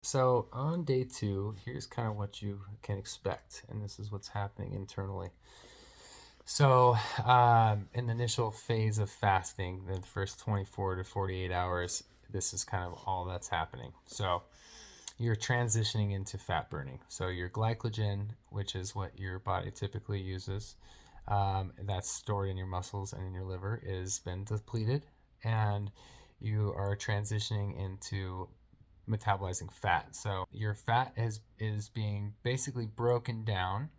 So on day two, here's kind of what you can expect, and this is what's happening internally. So, in the initial phase of fasting, the first 24 to 48 hours, this is kind of all that's happening. So, you're transitioning into fat burning. So, your glycogen, which is what your body typically uses, that's stored in your muscles and in your liver, is been depleted, and you are transitioning into metabolizing fat. So your fat is being basically broken down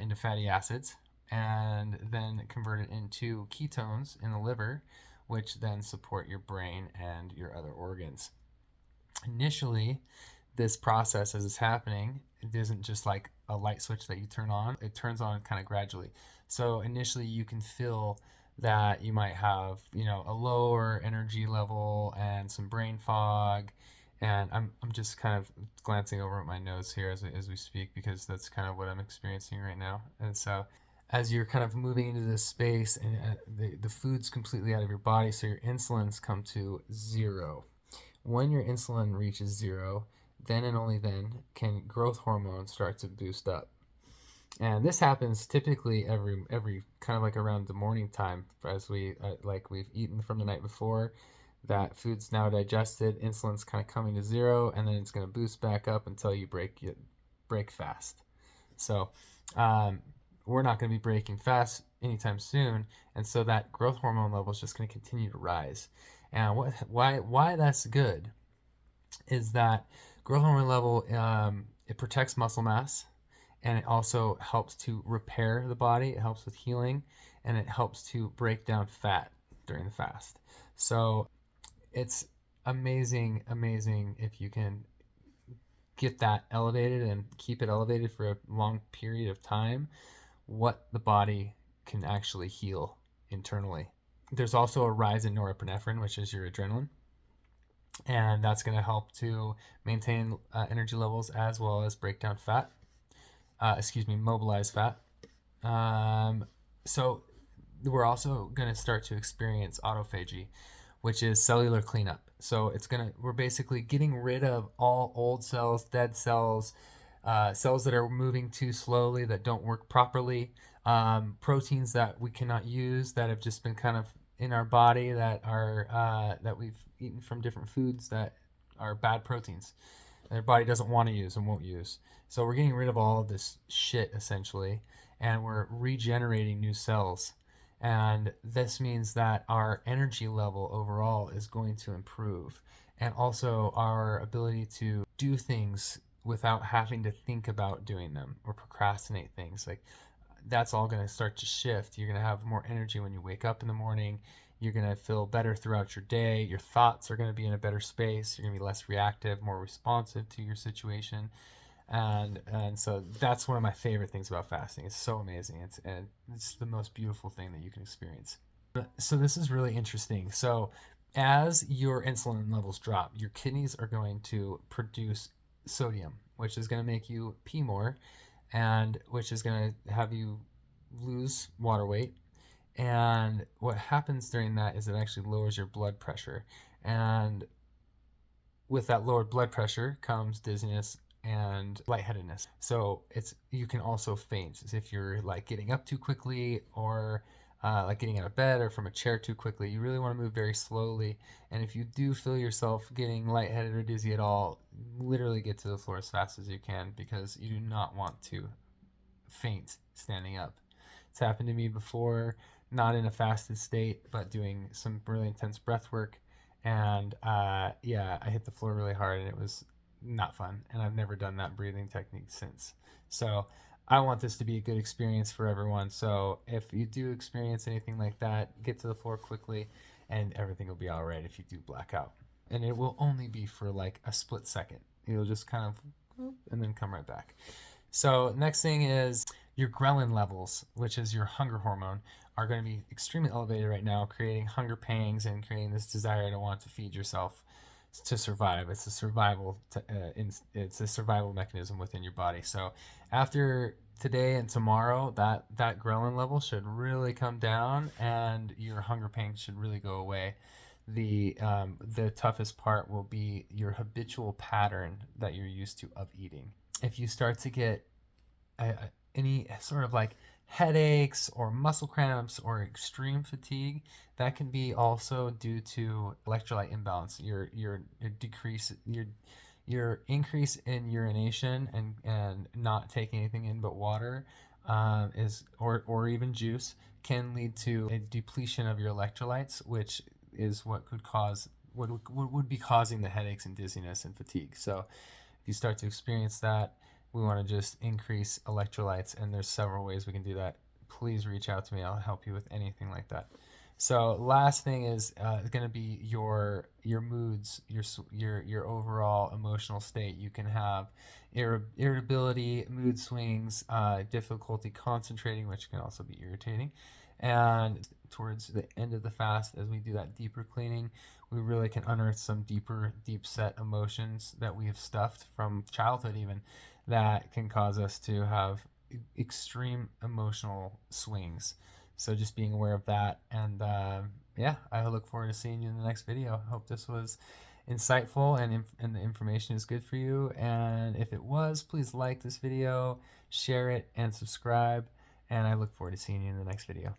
into fatty acids and then converted into ketones in the liver, which then support your brain and your other organs. Initially, this process as it's happening, it isn't just like a light switch that you turn on, it turns on kind of gradually. So initially you can feel that you might have, a lower energy level and some brain fog. And I'm just kind of glancing over at my notes here as we speak because that's kind of what I'm experiencing right now. And so as you're kind of moving into this space and the food's completely out of your body, so your insulins come to zero. When your insulin reaches zero, then and only then can growth hormone start to boost up. And this happens typically every kind of like around the morning time as we've eaten from the night before. That food's now digested, insulin's kind of coming to zero, and then it's going to boost back up until you break fast. So um, we're not going to be breaking fast anytime soon, and so that growth hormone level is just going to continue to rise. And why that's good is that growth hormone level, it protects muscle mass, and it also helps to repair the body. It helps with healing, and it helps to break down fat during the fast. So it's amazing if you can get that elevated and keep it elevated for a long period of time, what the body can actually heal internally. There's also a rise in norepinephrine, which is your adrenaline, and that's going to help to maintain energy levels as well as break down fat. Mobilize fat. So we're also going to start to experience autophagy, which is cellular cleanup. So we're basically getting rid of all old cells, dead cells, cells that are moving too slowly, that don't work properly, proteins that we cannot use, that have just been kind of in our body, that we've eaten from different foods that are bad proteins. Their body doesn't want to use and won't use. So we're getting rid of all of this shit essentially, and we're regenerating new cells. And this means that our energy level overall is going to improve, and also our ability to do things without having to think about doing them or procrastinate things. Like that's all going to start to shift. You're going to have more energy when you wake up in the morning. You're going to feel better throughout your day. Your thoughts are going to be in a better space. You're going to be less reactive, more responsive to your situation. And so that's one of my favorite things about fasting. It's so amazing. It's the most beautiful thing that you can experience. So this is really interesting. So as your insulin levels drop, your kidneys are going to produce sodium, which is going to make you pee more, and which is going to have you lose water weight. And what happens during that is it actually lowers your blood pressure. And with that lowered blood pressure comes dizziness and lightheadedness. So you can also faint if you're like getting up too quickly, or like getting out of bed or from a chair too quickly. You really want to move very slowly. And if you do feel yourself getting lightheaded or dizzy at all, literally get to the floor as fast as you can, because you do not want to faint standing up. It's happened to me before, not in a fasted state, but doing some really intense breath work. And yeah, I hit the floor really hard and it was not fun. And I've never done that breathing technique since. So I want this to be a good experience for everyone. So if you do experience anything like that, get to the floor quickly and everything will be all right if you do black out. And it will only be for like a split second. You'll just kind of and then come right back. So next thing is your ghrelin levels, which is your hunger hormone, are going to be extremely elevated right now, creating hunger pangs and creating this desire to want to feed yourself to survive. It's a survival mechanism within your body. So after today and tomorrow, that ghrelin level should really come down, and your hunger pangs should really go away. the toughest part will be your habitual pattern that you're used to of eating. If you start to get uh, any sort of like headaches or muscle cramps or extreme fatigue, that can be also due to electrolyte imbalance. Your decrease your increase in urination and not taking anything in but water is or even juice can lead to a depletion of your electrolytes, which is what could cause what would be causing the headaches and dizziness and fatigue. So if you start to experience that, we want to just increase electrolytes, and there's several ways we can do that. Please reach out to me. I'll help you with anything like that. So last thing is going to be your moods, your overall emotional state. You can have irritability, mood swings, difficulty concentrating, which can also be irritating. And towards the end of the fast, as we do that deeper cleaning, we really can unearth some deep set emotions that we have stuffed from childhood, even that can cause us to have extreme emotional swings. So just being aware of that. And yeah, I look forward to seeing you in the next video. Hope this was insightful and the information is good for you. And if it was, please like this video, share it, and subscribe. And I look forward to seeing you in the next video.